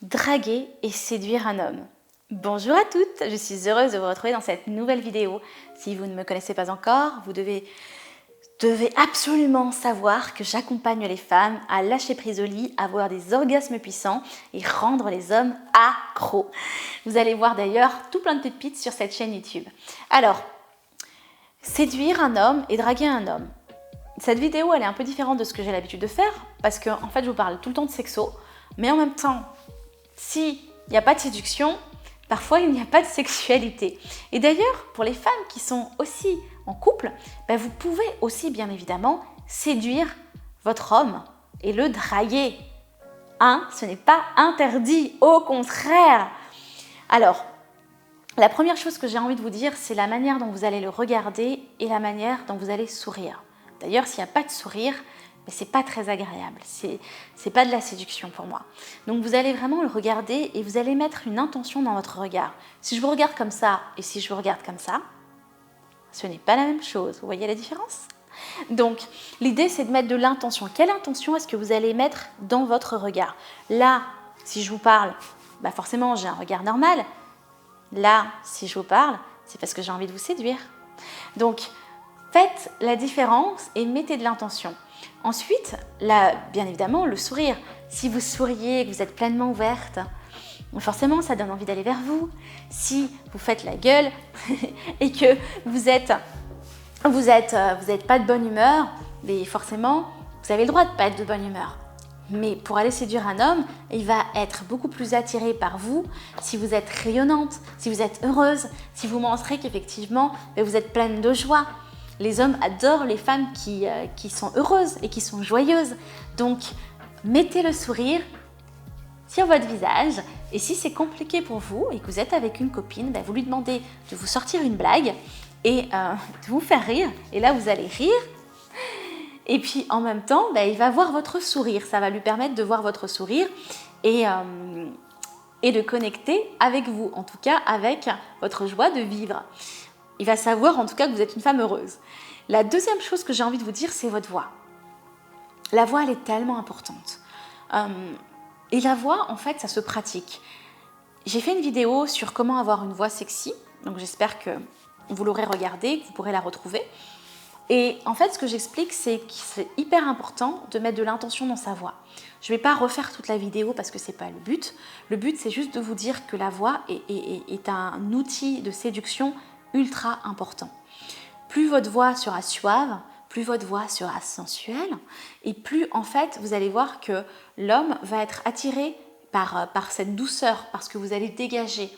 Draguer et séduire un homme. Bonjour à toutes, je suis heureuse de vous retrouver dans cette nouvelle vidéo. Si vous ne me connaissez pas encore, vous devez absolument savoir que j'accompagne les femmes à lâcher prise au lit, avoir des orgasmes puissants et rendre les hommes accros. Vous allez voir d'ailleurs tout plein de pépites sur cette chaîne YouTube. Alors, séduire un homme et draguer un homme. Cette vidéo, elle est un peu différente de ce que j'ai l'habitude de faire parce que en fait, je vous parle tout le temps de sexo, mais en même temps, s'il n'y a pas de séduction, parfois il n'y a pas de sexualité. Et d'ailleurs, pour les femmes qui sont aussi en couple, vous pouvez aussi bien évidemment séduire votre homme et le draguer. Ce n'est pas interdit, au contraire. Alors, la première chose que j'ai envie de vous dire, c'est la manière dont vous allez le regarder et la manière dont vous allez sourire. D'ailleurs, s'il n'y a pas de sourire, c'est pas très agréable, c'est pas de la séduction pour moi. Donc vous allez vraiment le regarder et vous allez mettre une intention dans votre regard. Si je vous regarde comme ça et si je vous regarde comme ça, ce n'est pas la même chose. Vous voyez la différence? Donc l'idée c'est de mettre de l'intention. Quelle intention est-ce que vous allez mettre dans votre regard? Là, si je vous parle, forcément j'ai un regard normal. Là, si je vous parle, c'est parce que j'ai envie de vous séduire. Donc faites la différence et mettez de l'intention. Ensuite, là, bien évidemment, le sourire. Si vous souriez, que vous êtes pleinement ouverte, forcément, ça donne envie d'aller vers vous. Si vous faites la gueule et que vous êtes pas de bonne humeur, mais forcément, vous avez le droit de pas être de bonne humeur. Mais pour aller séduire un homme, il va être beaucoup plus attiré par vous si vous êtes rayonnante, si vous êtes heureuse, si vous montrez qu'effectivement, vous êtes pleine de joie. Les hommes adorent les femmes qui sont heureuses et qui sont joyeuses. Donc, mettez le sourire sur votre visage. Et si c'est compliqué pour vous et que vous êtes avec une copine, vous lui demandez de vous sortir une blague et de vous faire rire. Et là, vous allez rire. Et puis, en même temps, il va voir votre sourire. Ça va lui permettre de voir votre sourire et de connecter avec vous. En tout cas, avec votre joie de vivre. Il va savoir en tout cas que vous êtes une femme heureuse. La deuxième chose que j'ai envie de vous dire, c'est votre voix. La voix, elle est tellement importante. Et la voix, en fait, ça se pratique. J'ai fait une vidéo sur comment avoir une voix sexy. Donc j'espère que vous l'aurez regardée, que vous pourrez la retrouver. Et en fait, ce que j'explique, c'est que c'est hyper important de mettre de l'intention dans sa voix. Je ne vais pas refaire toute la vidéo parce que ce n'est pas le but. Le but, c'est juste de vous dire que la voix est un outil de séduction ultra important. Plus votre voix sera suave, plus votre voix sera sensuelle et plus en fait vous allez voir que l'homme va être attiré par cette douceur, parce que vous allez dégager.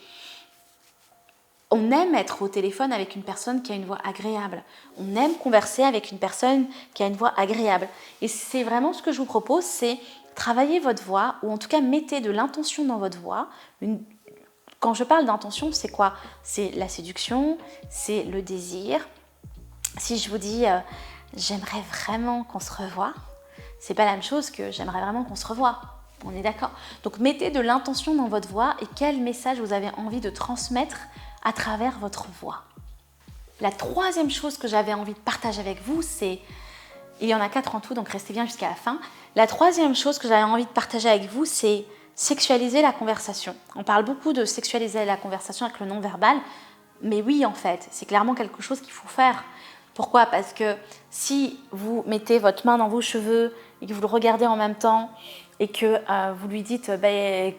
On aime être au téléphone avec une personne qui a une voix agréable. On aime converser avec une personne qui a une voix agréable. Et c'est vraiment ce que je vous propose, c'est travailler votre voix, ou en tout cas mettez de l'intention dans votre voix. Quand je parle d'intention, c'est quoi? C'est la séduction, c'est le désir. Si je vous dis j'aimerais vraiment qu'on se revoie, c'est pas la même chose que j'aimerais vraiment qu'on se revoie. On est d'accord? Donc mettez de l'intention dans votre voix et quel message vous avez envie de transmettre à travers votre voix. La troisième chose que j'avais envie de partager avec vous, il y en a 4 en tout, donc restez bien jusqu'à la fin. La troisième chose que j'avais envie de partager avec vous, c'est sexualiser la conversation. On parle beaucoup de sexualiser la conversation avec le non-verbal, mais oui, en fait, c'est clairement quelque chose qu'il faut faire. Pourquoi? Parce que si vous mettez votre main dans vos cheveux et que vous le regardez en même temps et que vous lui dites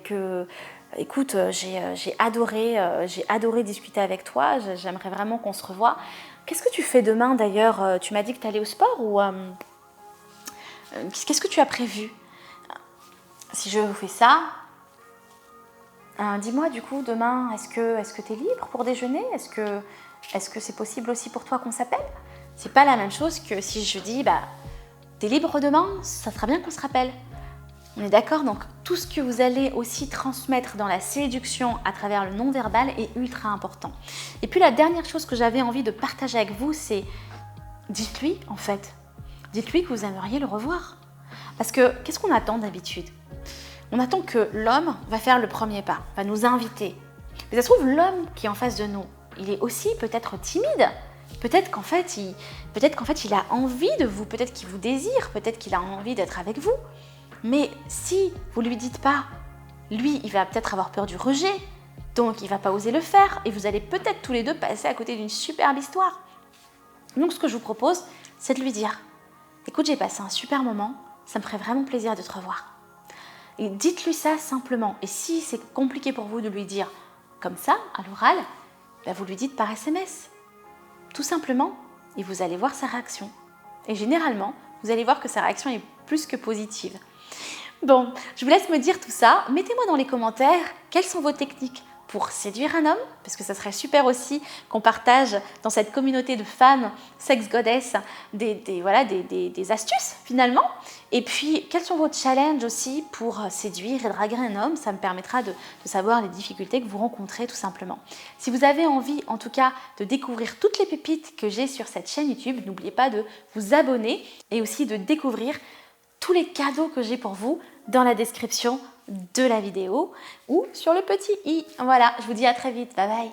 que écoute, j'ai adoré discuter avec toi, j'aimerais vraiment qu'on se revoie. Qu'est-ce que tu fais demain d'ailleurs? Tu m'as dit que tu allais au sport ou qu'est-ce que tu as prévu? Si je vous fais ça, dis-moi du coup demain, est-ce que tu es libre pour déjeuner? Est-ce que c'est possible aussi pour toi qu'on s'appelle? C'est pas la même chose que si je dis t'es libre demain, ça sera bien qu'on se rappelle. On est d'accord? Donc tout ce que vous allez aussi transmettre dans la séduction à travers le non-verbal est ultra important. Et puis la dernière chose que j'avais envie de partager avec vous, c'est dites-lui en fait. Dites-lui que vous aimeriez le revoir. Parce que qu'est-ce qu'on attend d'habitude? On attend que l'homme va faire le premier pas, va nous inviter. Mais ça se trouve, l'homme qui est en face de nous, il est aussi peut-être timide. Peut-être qu'en fait, il a envie de vous, peut-être qu'il vous désire, peut-être qu'il a envie d'être avec vous. Mais si vous ne lui dites pas lui, il va peut-être avoir peur du rejet, donc il va pas oser le faire, et vous allez peut-être tous les deux passer à côté d'une superbe histoire. Donc ce que je vous propose, c'est de lui dire « Écoute, j'ai passé un super moment, ça me ferait vraiment plaisir de te revoir. » Et dites-lui ça simplement. Et si c'est compliqué pour vous de lui dire comme ça, à l'oral, ben vous lui dites par SMS. Tout simplement, et vous allez voir sa réaction. Et généralement, vous allez voir que sa réaction est plus que positive. Bon, je vous laisse me dire tout ça. Mettez-moi dans les commentaires quelles sont vos techniques pour séduire un homme, parce que ça serait super aussi qu'on partage dans cette communauté de femmes sex goddess des astuces finalement. Et puis, quels sont vos challenges aussi pour séduire et draguer un homme? Ça me permettra de savoir les difficultés que vous rencontrez tout simplement. Si vous avez envie en tout cas de découvrir toutes les pépites que j'ai sur cette chaîne YouTube, n'oubliez pas de vous abonner et aussi de découvrir tous les cadeaux que j'ai pour vous dans la description de la vidéo ou sur le petit i. Voilà, je vous dis à très vite. Bye bye.